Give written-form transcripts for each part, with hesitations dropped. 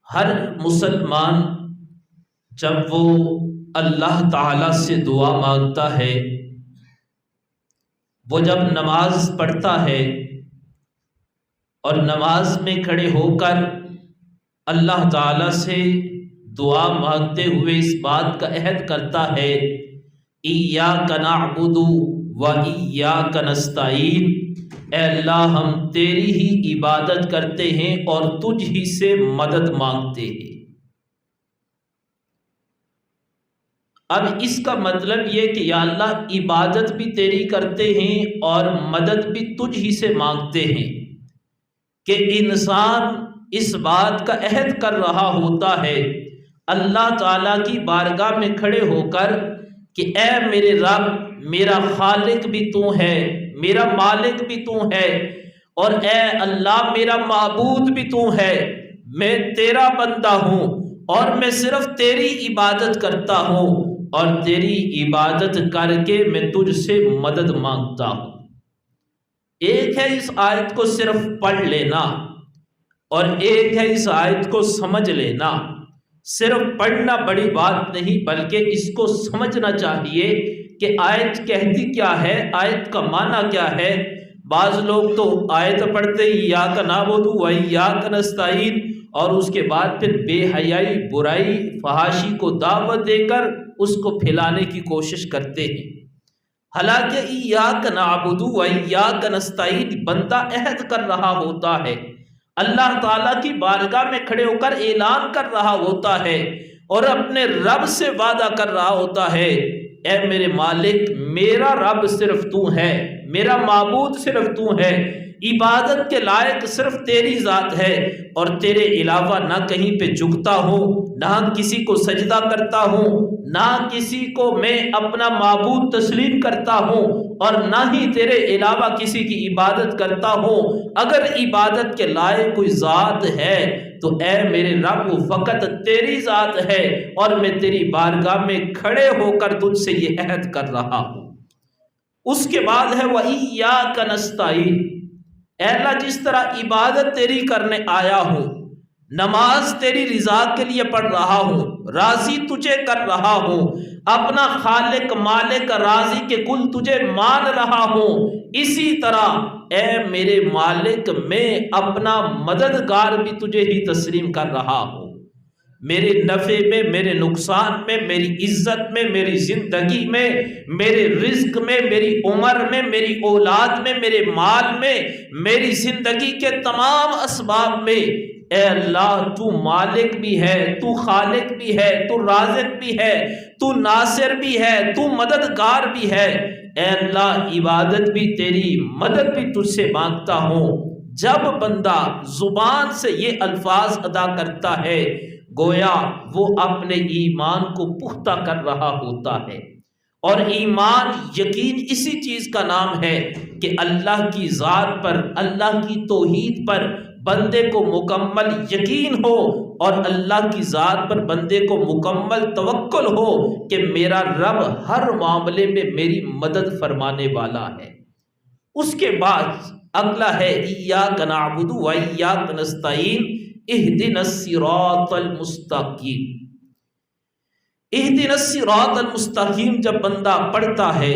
ہر مسلمان جب وہ اللہ تعالی سے دعا مانگتا ہے، وہ جب نماز پڑھتا ہے اور نماز میں کھڑے ہو کر اللہ تعالی سے دعا مانگتے ہوئے اس بات کا عہد کرتا ہے، ایاک نعبد و ایاک نستعین، اے اللہ ہم تیری ہی عبادت کرتے ہیں اور تجھ ہی سے مدد مانگتے ہیں۔ اب اس کا مطلب یہ کہ یا اللہ عبادت بھی تیری کرتے ہیں اور مدد بھی تجھ ہی سے مانگتے ہیں، کہ انسان اس بات کا عہد کر رہا ہوتا ہے اللہ تعالیٰ کی بارگاہ میں کھڑے ہو کر کہ اے میرے رب، میرا خالق بھی تو ہے، میرا مالک بھی تو ہے، اور اے اللہ میرا معبود بھی تو ہے، میں تیرا بندہ ہوں اور میں صرف تیری عبادت کرتا ہوں، اور تیری عبادت کر کے میں تجھ سے مدد مانگتا ہوں۔ ایک ہے اس آیت کو صرف پڑھ لینا اور ایک ہے اس آیت کو سمجھ لینا۔ صرف پڑھنا بڑی بات نہیں، بلکہ اس کو سمجھنا چاہیے کہ آیت کہتی کیا ہے، آیت کا معنی کیا ہے۔ بعض لوگ تو آیت پڑھتے ہی ایاک نعبد و ایاک نستعین اور اس کے بعد پھر بے حیائی، برائی، فحاشی کو دعوت دے کر اس کو پھیلانے کی کوشش کرتے ہیں۔ حالانکہ ایاک نعبد و ایاک نستعین بندہ عہد کر رہا ہوتا ہے، اللہ تعالیٰ کی بارگاہ میں کھڑے ہو کر اعلان کر رہا ہوتا ہے اور اپنے رب سے وعدہ کر رہا ہوتا ہے، اے میرے مالک، میرا رب صرف تو ہے، میرا معبود صرف تو ہے، عبادت کے لائق صرف تیری ذات ہے، اور تیرے علاوہ نہ کہیں پہ جھکتا ہوں، نہ کسی کو سجدہ کرتا ہوں، نہ کسی کو میں اپنا معبود تسلیم کرتا ہوں، اور نہ ہی تیرے علاوہ کسی کی عبادت کرتا ہوں۔ اگر عبادت کے لائق کوئی ذات ہے تو اے میرے رب وہ فقط تیری ذات ہے، اور میں تیری بارگاہ میں کھڑے ہو کر تجھ سے یہ عہد کر رہا ہوں۔ اس کے بعد ہے وَإِيَّاكَ نَسْتَعِينُ، اے اللہ جس طرح عبادت تیری کرنے آیا ہوں، نماز تیری رضا کے لیے پڑھ رہا ہوں، راضی تجھے کر رہا ہوں، اپنا خالق مالک راضی کے کل تجھے مان رہا ہوں، اسی طرح اے میرے مالک میں اپنا مددگار بھی تجھے ہی تسلیم کر رہا ہوں۔ میرے نفع میں، میرے نقصان میں، میری عزت میں، میری زندگی میں، میرے رزق میں، میری عمر میں، میری اولاد میں، میرے مال میں، میری زندگی کے تمام اسباب میں اے اللہ تو مالک بھی ہے، تو خالق بھی ہے، تو رازق بھی ہے، تو ناصر بھی ہے، تو مددگار بھی ہے۔ اے اللہ عبادت بھی تیری، مدد بھی تجھ سے مانگتا ہوں۔ جب بندہ زبان سے یہ الفاظ ادا کرتا ہے گویا وہ اپنے ایمان کو پختہ کر رہا ہوتا ہے، اور ایمان یقین اسی چیز کا نام ہے کہ اللہ کی ذات پر، اللہ کی توحید پر بندے کو مکمل یقین ہو، اور اللہ کی ذات پر بندے کو مکمل توکل ہو کہ میرا رب ہر معاملے میں میری مدد فرمانے والا ہے۔ اس کے بعد اگلا ہے ایاک نعبد و ایاک نستعین اہدنا الصراط المستقیم۔ اہدنا الصراط المستقیم جب بندہ پڑھتا ہے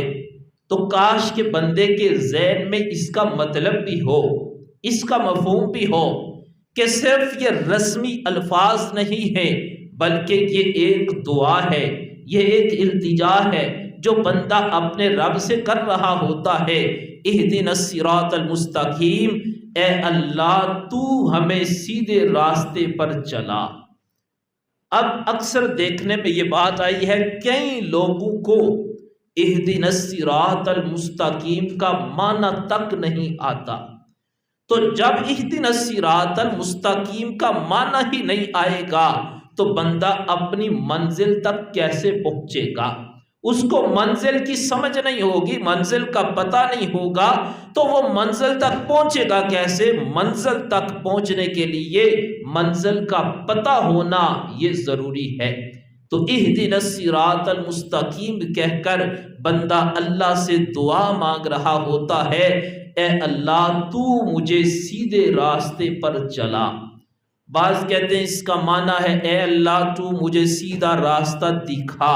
تو کاش کے بندے کے ذہن میں اس کا مطلب بھی ہو، اس کا مفہوم بھی ہو کہ صرف یہ رسمی الفاظ نہیں ہے، بلکہ یہ ایک دعا ہے، یہ ایک التجا ہے جو بندہ اپنے رب سے کر رہا ہوتا ہے۔ اہدنا الصراط المستقیم، اے اللہ تو ہمیں سیدھے راستے پر چلا۔ اب اکثر دیکھنے میں یہ بات آئی ہے کئی لوگوں کو اہدنا الصراط المستقیم کا معنی تک نہیں آتا، تو جب اہدنا الصراط المستقیم کا معنی ہی نہیں آئے گا تو بندہ اپنی منزل تک کیسے پہنچے گا؟ اس کو منزل کی سمجھ نہیں ہوگی، منزل کا پتہ نہیں ہوگا تو وہ منزل تک پہنچے گا کیسے؟ منزل تک پہنچنے کے لیے منزل کا پتہ ہونا یہ ضروری ہے۔ تو اہدنا الصراط المستقیم کہہ کر بندہ اللہ سے دعا مانگ رہا ہوتا ہے، اے اللہ تو مجھے سیدھے راستے پر چلا۔ بعض کہتے ہیں اس کا معنی ہے اے اللہ تو مجھے سیدھا راستہ دکھا،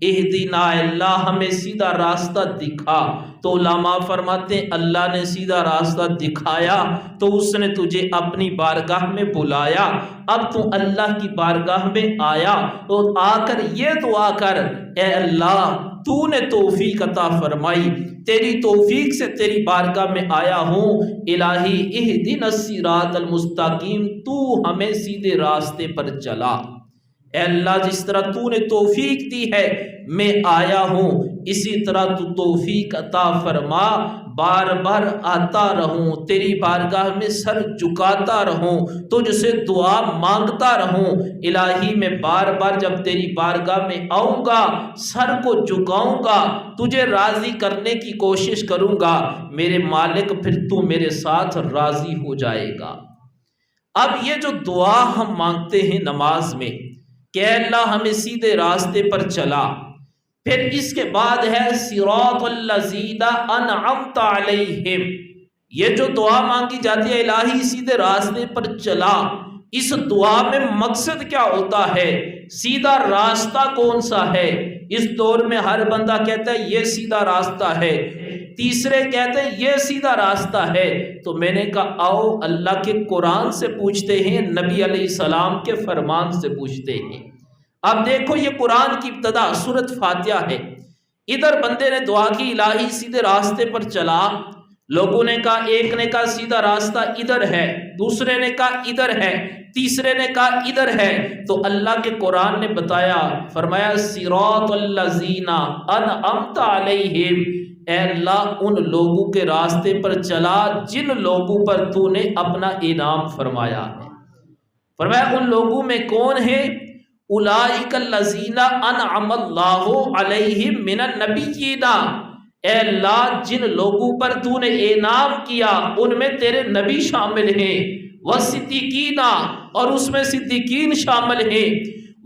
اہدنا، اللہ ہمیں سیدھا راستہ دکھا۔ تو علماء فرماتے ہیں اللہ نے سیدھا راستہ دکھایا تو اس نے تجھے اپنی بارگاہ میں بلایا، اب تو اللہ کی بارگاہ میں آیا تو آ کر یہ دعا کر اے اللہ تو نے توفیق عطا فرمائی، تیری توفیق سے تیری بارگاہ میں آیا ہوں، الہی اہدنا الصراط المستقیم، تو ہمیں سیدھے راستے پر چلا۔ اے اللہ جس طرح تو نے توفیق دی ہے میں آیا ہوں، اسی طرح تو توفیق عطا فرما، بار بار آتا رہوں، تیری بارگاہ میں سر جھکاتا رہوں، تجھ سے دعا مانگتا رہوں۔ الہی میں بار بار جب تیری بارگاہ میں آؤں گا سر کو جھکاؤں گا، تجھے راضی کرنے کی کوشش کروں گا، میرے مالک پھر تو میرے ساتھ راضی ہو جائے گا۔ اب یہ جو دعا ہم مانگتے ہیں نماز میں کہ اے اللہ ہمیں سیدھے راستے پر چلا، پھر اس کے بعد ہے صراط الذین انعمت علیہم، یہ جو دعا مانگی جاتی ہے الہی سیدھے راستے پر چلا، اس دعا میں مقصد کیا ہوتا ہے؟ سیدھا راستہ کون سا ہے؟ اس دور میں ہر بندہ کہتا ہے یہ سیدھا راستہ ہے، تیسرے کہتے ہیں یہ سیدھا راستہ ہے، تو میں نے کہا آؤ اللہ کے قرآن سے پوچھتے ہیں، نبی علیہ السلام کے فرمان سے پوچھتے ہیں۔ اب دیکھو یہ قرآن کی ابتدا سورۃ فاتحہ ہے، ادھر بندے نے دعا کی الہی سیدھے راستے پر چلا، لوگوں نے کہا، ایک نے کہا سیدھا راستہ ادھر ہے، دوسرے نے کہا ادھر ہے، تیسرے نے کہا ادھر ہے، تو اللہ کے قرآن نے بتایا، فرمایا صراط الذین انعمت علیہم، اے اللہ ان لوگوں کے راستے پر چلا جن لوگوں پر تو نے اپنا انعام فرمایا ہے۔ فرمایا ان لوگوں میں کون ہے؟ اولئک الذین انعم اللہ علیہم من النبیین، اے اللہ جن لوگوں پر تو نے انعام کیا ان میں تیرے نبی شامل ہیں، والصدیقین اور اس میں صدیقین شامل ہیں،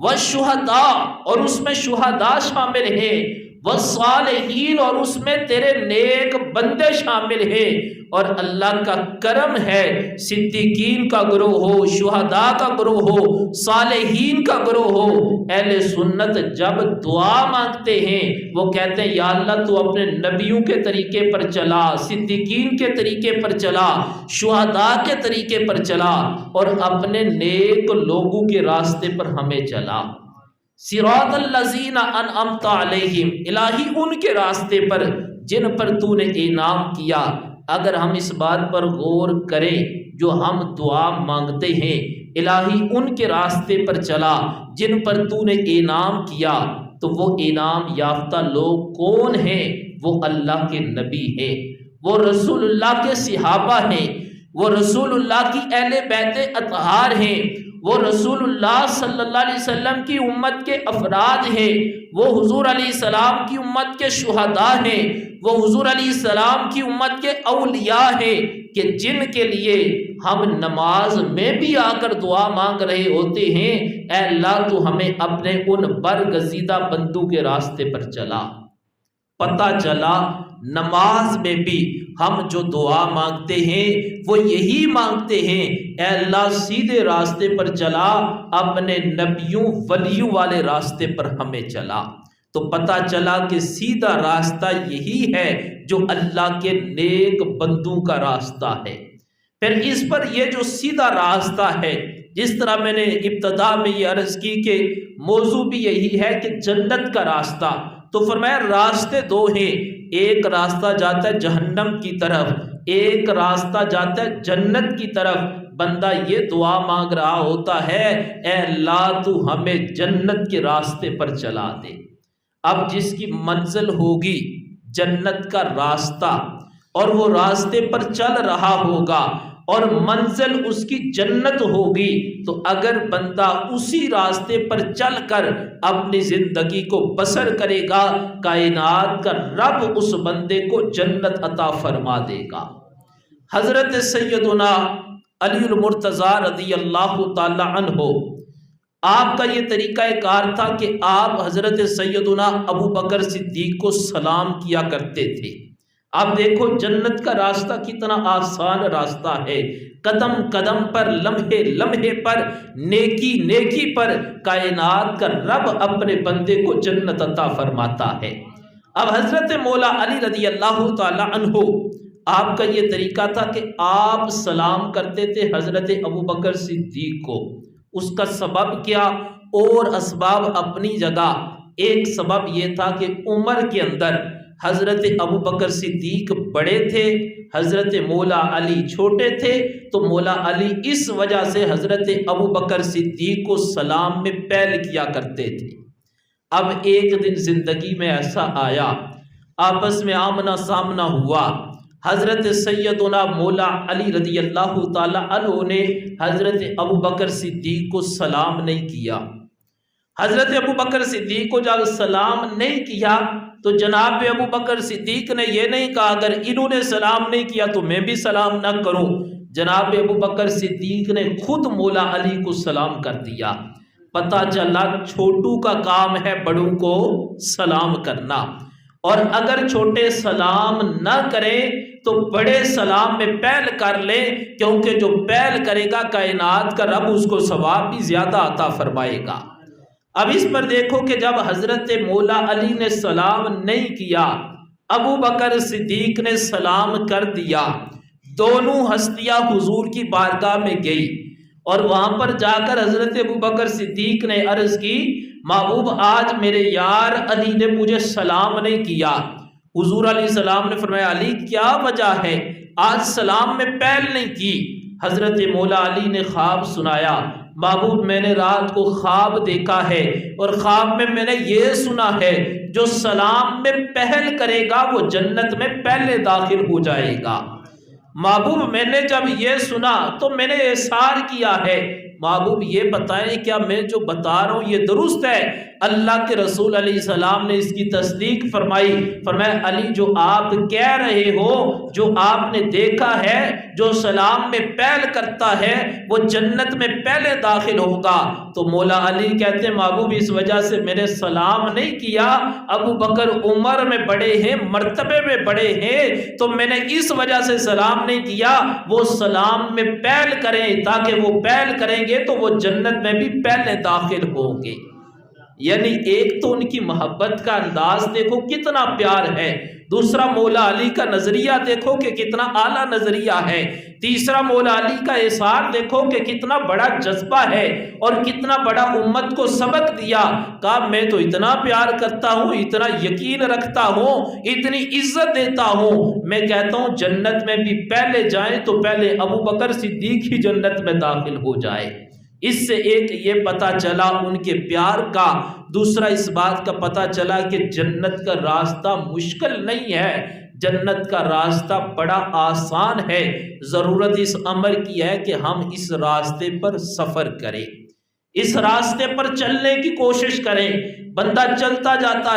والشہداء اور اس میں شہداء شامل ہیں، والصالحین اور اس میں تیرے نیک بندے شامل ہیں۔ اور اللہ کا کرم ہے صدیقین کا گروہ ہو، شہداء کا گروہ ہو، صالحین کا گروہ ہو۔ اہل سنت جب دعا مانگتے ہیں وہ کہتے ہیں یا اللہ تو اپنے نبیوں کے طریقے پر چلا، صدیقین کے طریقے پر چلا، شہداء کے طریقے پر چلا، اور اپنے نیک لوگوں کے راستے پر ہمیں چلا۔ صراط الذین انعمت علیہم، الہی ان کے راستے پر جن پر تو نے انعام کیا۔ اگر ہم اس بات پر غور کریں جو ہم دعا مانگتے ہیں الہی ان کے راستے پر چلا جن پر تو نے انعام کیا، تو وہ انعام یافتہ لوگ کون ہیں؟ وہ اللہ کے نبی ہیں، وہ رسول اللہ کے صحابہ ہیں، وہ رسول اللہ کی اہل بیت اطہار ہیں، وہ رسول اللہ صلی اللہ علیہ وسلم کی امت کے افراد ہیں، وہ حضور علیہ السلام کی امت کے شہداء ہیں، وہ حضور علیہ السلام کی امت کے اولیاء ہیں، کہ جن کے لیے ہم نماز میں بھی آ کر دعا مانگ رہے ہوتے ہیں اے اللہ تو ہمیں اپنے ان برگزیدہ بندوں کے راستے پر چلا۔ پتہ چلا نماز میں بھی ہم جو دعا مانگتے ہیں وہ یہی مانگتے ہیں اے اللہ سیدھے راستے پر چلا، اپنے نبیوں ولیوں والے راستے پر ہمیں چلا۔ تو پتہ چلا کہ سیدھا راستہ یہی ہے جو اللہ کے نیک بندوں کا راستہ ہے۔ پھر اس پر یہ جو سیدھا راستہ ہے، جس طرح میں نے ابتدا میں یہ عرض کی کہ موضوع بھی یہی ہے کہ جنت کا راستہ، تو فرمایا راستے دو ہیں، ایک راستہ جاتا ہے جہنم کی طرف، ایک راستہ جاتا ہے جنت کی طرف۔ بندہ یہ دعا مانگ رہا ہوتا ہے اے اللہ تو ہمیں جنت کے راستے پر چلا دے۔ اب جس کی منزل ہوگی جنت کا راستہ اور وہ راستے پر چل رہا ہوگا اور منزل اس کی جنت ہوگی، تو اگر بندہ اسی راستے پر چل کر اپنی زندگی کو بسر کرے گا کائنات کا رب اس بندے کو جنت عطا فرما دے گا۔ حضرت سیدنا علی المرتضیٰ رضی اللہ تعالی عنہ، آپ کا یہ طریقہ کار تھا کہ آپ حضرت سیدنا ابو بکر صدیق کو سلام کیا کرتے تھے۔ آپ دیکھو جنت کا راستہ کتنا آسان راستہ ہے، قدم قدم پر، لمحے لمحے پر، نیکی نیکی پر کائنات کا رب اپنے بندے کو جنت عطا فرماتا ہے۔ اب حضرت مولا علی رضی اللہ تعالی عنہ، آپ کا یہ طریقہ تھا کہ آپ سلام کرتے تھے حضرت ابوبکر صدیق کو۔ اس کا سبب کیا؟ اور اسباب اپنی جگہ۔ ایک سبب یہ تھا کہ عمر کے اندر حضرت ابوبکر صدیق بڑے تھے، حضرت مولا علی چھوٹے تھے، تو مولا علی اس وجہ سے حضرت ابوبکر صدیق کو سلام میں پہل کیا کرتے تھے۔ اب ایک دن زندگی میں ایسا آیا، آپس میں آمنا سامنا ہوا، حضرت سیدنا مولا علی رضی اللہ تعالی عنہ نے حضرت ابوبکر صدیق کو سلام نہیں کیا۔ حضرت ابوبکر صدیق کو جب سلام نہیں کیا تو جناب ابوبکر صدیق نے یہ نہیں کہا اگر انہوں نے سلام نہیں کیا تو میں بھی سلام نہ کروں۔ جناب ابوبکر صدیق نے خود مولا علی کو سلام کر دیا۔ پتہ چلا چھوٹوں کا کام ہے بڑوں کو سلام کرنا، اور اگر چھوٹے سلام نہ کریں تو بڑے سلام میں پہل کر لیں، کیونکہ جو پہل کرے گا کائنات کا رب اس کو ثواب بھی زیادہ عطا فرمائے گا۔ اب اس پر دیکھو کہ جب حضرت مولا علی نے سلام نہیں کیا، ابوبکر صدیق نے سلام کر دیا، دونوں ہستیاں حضور کی بارگاہ میں گئی، اور وہاں پر جا کر حضرت ابوبکر صدیق نے عرض کی محبوب آج میرے یار علی نے مجھے سلام نہیں کیا۔ حضور علیہ السلام نے فرمایا علی کیا وجہ ہے آج سلام میں پہل نہیں کی؟ حضرت مولا علی نے خواب سنایا، محبوب میں نے رات کو خواب دیکھا ہے، اور خواب میں نے یہ سنا ہے جو سلام میں پہل کرے گا وہ جنت میں پہلے داخل ہو جائے گا۔ محبوب میں نے جب یہ سنا تو میں نے احسار کیا ہے، محبوب یہ بتائیں کیا میں جو بتا رہا ہوں یہ درست ہے؟ اللہ کے رسول علیہ السلام نے اس کی تصدیق فرمائی، فرمایا علی جو آپ کہہ رہے ہو، جو آپ نے دیکھا ہے، جو سلام میں پہل کرتا ہے وہ جنت میں پہلے داخل ہوگا۔ تو مولا علی کہتے ہیں محبوب اس وجہ سے میں نے سلام نہیں کیا، ابو بکر عمر میں بڑے ہیں، مرتبے میں بڑے ہیں، تو میں نے اس وجہ سے سلام نہیں کیا۔ وہ سلام میں پہل کریں، تاکہ وہ پہل کریں گے تو وہ جنت میں بھی پہلے داخل ہوں گے۔ یعنی ایک تو ان کی محبت کا انداز دیکھو کتنا پیار ہے، دوسرا مولا علی کا نظریہ دیکھو کہ کتنا اعلیٰ نظریہ ہے، تیسرا مولا علی کا احسار دیکھو کہ کتنا بڑا جذبہ ہے، اور کتنا بڑا امت کو سبق دیا، کہا میں تو اتنا پیار کرتا ہوں، اتنا یقین رکھتا ہوں، اتنی عزت دیتا ہوں، میں کہتا ہوں جنت میں بھی پہلے جائیں تو پہلے ابو بکر صدیق ہی جنت میں داخل ہو جائے۔ اس سے ایک یہ پتہ چلا ان کے پیار کا، دوسرا اس بات کا پتہ چلا کہ جنت کا راستہ مشکل نہیں ہے، جنت کا راستہ بڑا آسان ہے، ضرورت اس امر کی ہے کہ ہم اس راستے پر سفر کریں، اس راستے پر چلنے کی کوشش کریں۔ بندہ چلتا جاتا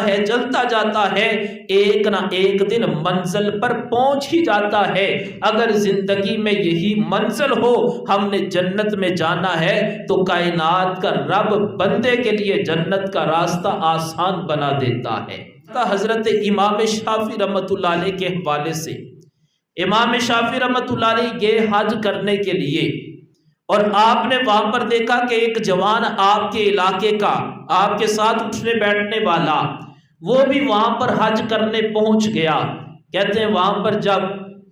ہے، ایک نہ ایک دن منزل پر پہنچ ہی جاتا ہے۔ اگر زندگی میں یہی منزل ہو، ہم نے جنت میں جانا ہے، تو کائنات کا رب بندے کے لیے جنت کا راستہ آسان بنا دیتا ہے۔ حضرت امام شافعی رحمۃ اللہ علیہ کے حوالے سے، امام شافعی رحمۃ اللہ علیہ گئے حج کرنے کے لیے، اور آپ نے وہاں پر دیکھا کہ ایک جوان آپ کے علاقے کا، آپ کے ساتھ اٹھنے بیٹھنے والا، وہ بھی وہاں پر حج کرنے پہنچ گیا۔ کہتے ہیں وہاں پر جب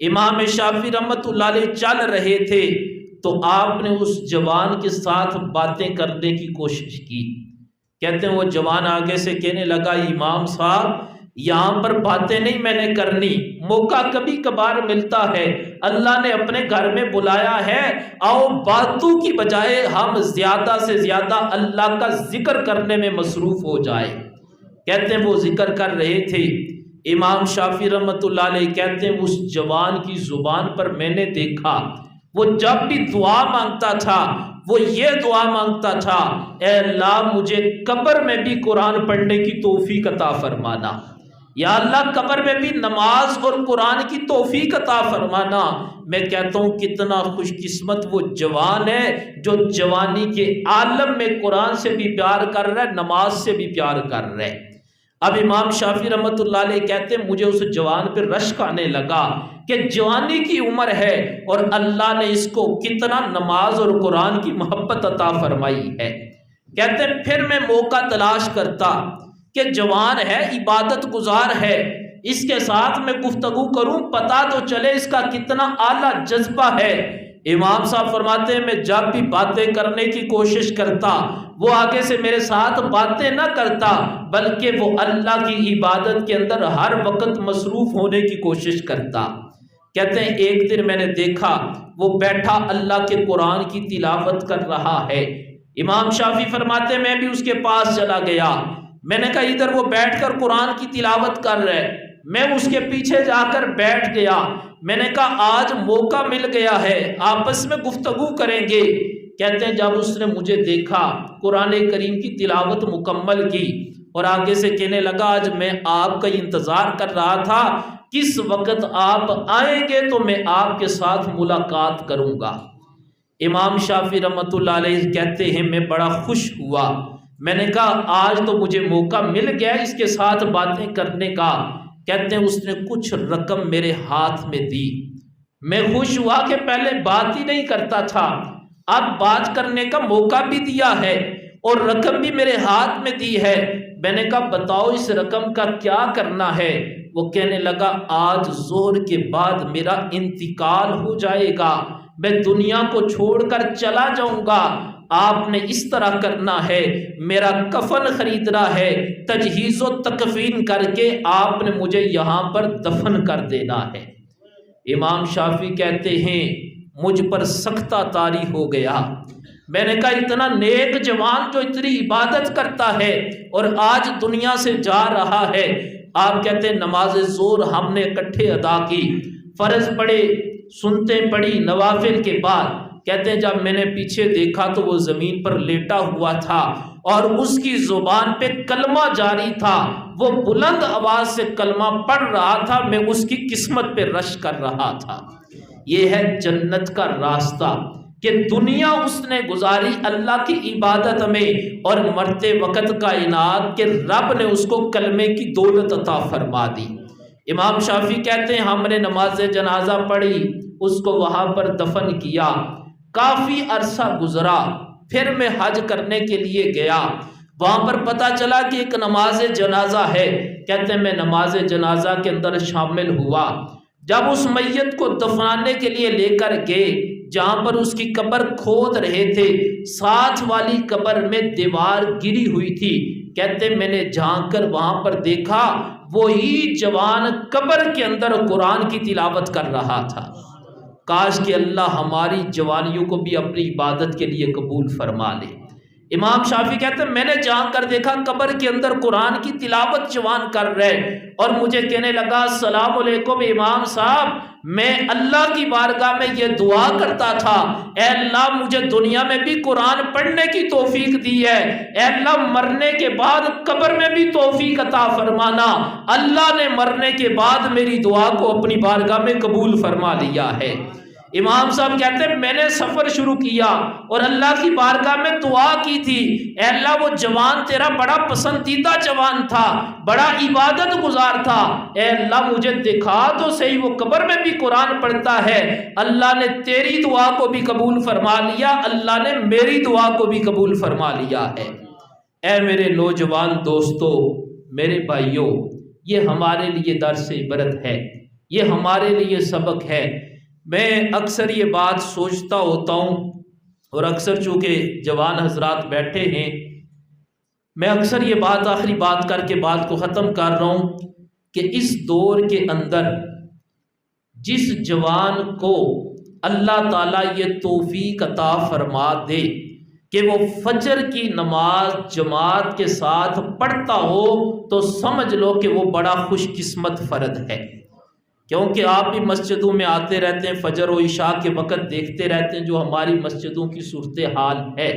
امام شافعی رحمۃ اللہ علیہ چل رہے تھے تو آپ نے اس جوان کے ساتھ باتیں کرنے کی کوشش کی۔ کہتے ہیں وہ جوان آگے سے کہنے لگا امام صاحب یہاں پر باتیں نہیں میں نے کرنی، موقع کبھی کبھار ملتا ہے، اللہ نے اپنے گھر میں بلایا ہے، آؤ باتوں کی بجائے ہم زیادہ سے زیادہ اللہ کا ذکر کرنے میں مصروف ہو جائے۔ کہتے ہیں وہ ذکر کر رہے تھے، امام شافعی رحمۃ اللہ علیہ کہتے ہیں اس جوان کی زبان پر میں نے دیکھا وہ جب بھی دعا مانگتا تھا وہ یہ دعا مانگتا تھا، اے اللہ مجھے قبر میں بھی قرآن پڑھنے کی توفیق عطا فرمانا، یا اللہ قبر میں بھی نماز اور قرآن کی توفیق عطا فرمانا۔ میں کہتا ہوں کتنا خوش قسمت وہ جوان ہے جو جوانی کے عالم میں قرآن سے بھی پیار کر رہا ہے، نماز سے بھی پیار کر رہا ہے۔ اب امام شافعی رحمۃ اللہ علیہ کہتے ہیں مجھے اس جوان پہ رشک آنے لگا کہ جوانی کی عمر ہے اور اللہ نے اس کو کتنا نماز اور قرآن کی محبت عطا فرمائی ہے۔ کہتے ہیں پھر میں موقع تلاش کرتا کہ جوان ہے، عبادت گزار ہے، اس کے ساتھ میں گفتگو کروں، پتہ تو چلے اس کا کتنا اعلیٰ جذبہ ہے۔ امام صاحب فرماتے ہیں میں جب بھی باتیں کرنے کی کوشش کرتا وہ آگے سے میرے ساتھ باتیں نہ کرتا، بلکہ وہ اللہ کی عبادت کے اندر ہر وقت مصروف ہونے کی کوشش کرتا۔ کہتے ہیں ایک دن میں نے دیکھا وہ بیٹھا اللہ کے قرآن کی تلاوت کر رہا ہے۔ امام شافعی فرماتے ہیں میں بھی اس کے پاس چلا گیا، میں نے کہا ادھر وہ بیٹھ کر قرآن کی تلاوت کر رہے، میں اس کے پیچھے جا کر بیٹھ گیا، میں نے کہا آج موقع مل گیا ہے، آپس میں گفتگو کریں گے۔ کہتے ہیں جب اس نے مجھے دیکھا، قرآن کریم کی تلاوت مکمل کی اور آگے سے کہنے لگا آج میں آپ کا انتظار کر رہا تھا، کس وقت آپ آئیں گے تو میں آپ کے ساتھ ملاقات کروں گا۔ امام شافعی رحمۃ اللہ علیہ کہتے ہیں میں بڑا خوش ہوا، میں نے کہا آج تو مجھے موقع مل گیا اس کے ساتھ باتیں کرنے کا۔ کہتے ہیں اس نے کچھ رقم میرے ہاتھ میں دی، میں خوش ہوا کہ پہلے بات ہی نہیں کرتا تھا، اب بات کرنے کا موقع بھی دیا ہے اور رقم بھی میرے ہاتھ میں دی ہے۔ میں نے کہا بتاؤ اس رقم کا کیا کرنا ہے؟ وہ کہنے لگا آج ظہر کے بعد میرا انتقال ہو جائے گا، میں دنیا کو چھوڑ کر چلا جاؤں گا، آپ نے اس طرح کرنا ہے، میرا کفن خریدنا ہے، تجہیز و تکفین کر کے آپ نے مجھے یہاں پر دفن کر دینا ہے۔ امام شافعی کہتے ہیں مجھ پر سختہ طاری ہو گیا، میں نے کہا اتنا نیک جوان جو اتنی عبادت کرتا ہے اور آج دنیا سے جا رہا ہے۔ آپ کہتے ہیں نماز ظہر ہم نے اکٹھے ادا کی، فرض پڑھے، سنتیں پڑھی نوافل کے بعد۔ کہتے ہیں جب میں نے پیچھے دیکھا تو وہ زمین پر لیٹا ہوا تھا اور اس کی زبان پہ کلمہ جاری تھا، وہ بلند آواز سے کلمہ پڑھ رہا تھا، میں اس کی قسمت پہ رش کر رہا تھا۔ یہ ہے جنت کا راستہ کہ دنیا اس نے گزاری اللہ کی عبادت میں اور مرتے وقت کائنات کے رب نے اس کو کلمے کی دولت عطا فرما دی۔ امام شافعی کہتے ہیں ہم نے نماز جنازہ پڑھی، اس کو وہاں پر دفن کیا، کافی عرصہ گزرا، پھر میں حج کرنے کے لیے گیا، وہاں پر پتہ چلا کہ ایک نماز جنازہ ہے۔ کہتے ہیں میں نماز جنازہ کے اندر شامل ہوا، جب اس میت کو دفنانے کے لیے لے کر گئے، جہاں پر اس کی قبر کھود رہے تھے، ساتھ والی قبر میں دیوار گری ہوئی تھی۔ کہتے میں نے جھانک کر وہاں پر دیکھا وہی جوان قبر کے اندر قرآن کی تلاوت کر رہا تھا۔ کاش کہ اللہ ہماری جوانیوں کو بھی اپنی عبادت کے لیے قبول فرما لے۔ امام شافعی کہتے ہیں میں نے جھانک کر دیکھا قبر کے اندر قرآن کی تلاوت جوان کر رہے اور مجھے کہنے لگا السلام علیکم امام صاحب، میں اللہ کی بارگاہ میں یہ دعا کرتا تھا اے اللہ مجھے دنیا میں بھی قرآن پڑھنے کی توفیق دی ہے، اے اللہ مرنے کے بعد قبر میں بھی توفیق عطا فرمانا۔ اللہ نے مرنے کے بعد میری دعا کو اپنی بارگاہ میں قبول فرما لیا ہے۔ امام صاحب کہتے ہیں میں نے سفر شروع کیا اور اللہ کی بارگاہ میں دعا کی تھی اے اللہ وہ جوان تیرا بڑا پسندیدہ جوان تھا، بڑا عبادت گزار تھا، اے اللہ مجھے دکھا تو صحیح وہ قبر میں بھی قرآن پڑھتا ہے۔ اللہ نے تیری دعا کو بھی قبول فرما لیا، اللہ نے میری دعا کو بھی قبول فرما لیا ہے۔ اے میرے نوجوان دوستو، میرے بھائیوں، یہ ہمارے لیے درس عبرت ہے، یہ ہمارے لیے سبق ہے۔ میں اکثر یہ بات سوچتا ہوتا ہوں اور اکثر چونکہ جوان حضرات بیٹھے ہیں، میں اکثر یہ بات آخری بات کر کے بات کو ختم کر رہا ہوں کہ اس دور کے اندر جس جوان کو اللہ تعالیٰ یہ توفیق عطا فرما دے کہ وہ فجر کی نماز جماعت کے ساتھ پڑھتا ہو تو سمجھ لو کہ وہ بڑا خوش قسمت فرد ہے، کیونکہ آپ بھی مسجدوں میں آتے رہتے ہیں، فجر و عشاء کے وقت دیکھتے رہتے ہیں جو ہماری مسجدوں کی صورتحال ہے۔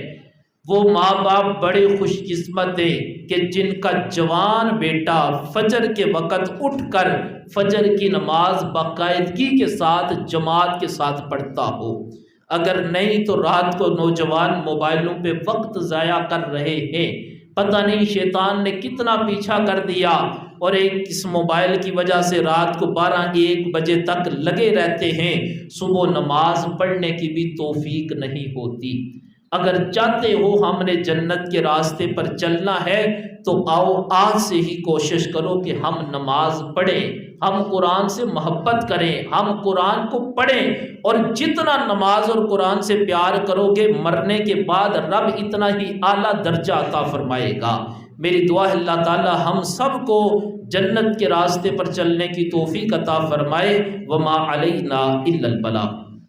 وہ ماں باپ بڑے خوش قسمت ہیں کہ جن کا جوان بیٹا فجر کے وقت اٹھ کر فجر کی نماز باقاعدگی کے ساتھ جماعت کے ساتھ پڑھتا ہو۔ اگر نہیں تو رات کو نوجوان موبائلوں پہ وقت ضائع کر رہے ہیں، پتہ نہیں شیطان نے کتنا پیچھا کر دیا، اور ایک اس موبائل کی وجہ سے رات کو 12-1 بجے تک لگے رہتے ہیں، صبح نماز پڑھنے کی بھی توفیق نہیں ہوتی۔ اگر چاہتے ہو ہم نے جنت کے راستے پر چلنا ہے تو آؤ آج سے ہی کوشش کرو کہ ہم نماز پڑھیں، ہم قرآن سے محبت کریں، ہم قرآن کو پڑھیں، اور جتنا نماز اور قرآن سے پیار کرو گے مرنے کے بعد رب اتنا ہی اعلیٰ درجہ عطا فرمائے گا۔ میری دعا ہے اللہ تعالی ہم سب کو جنت کے راستے پر چلنے کی توفیق عطا فرمائے۔ وما علینا الا البلاغ۔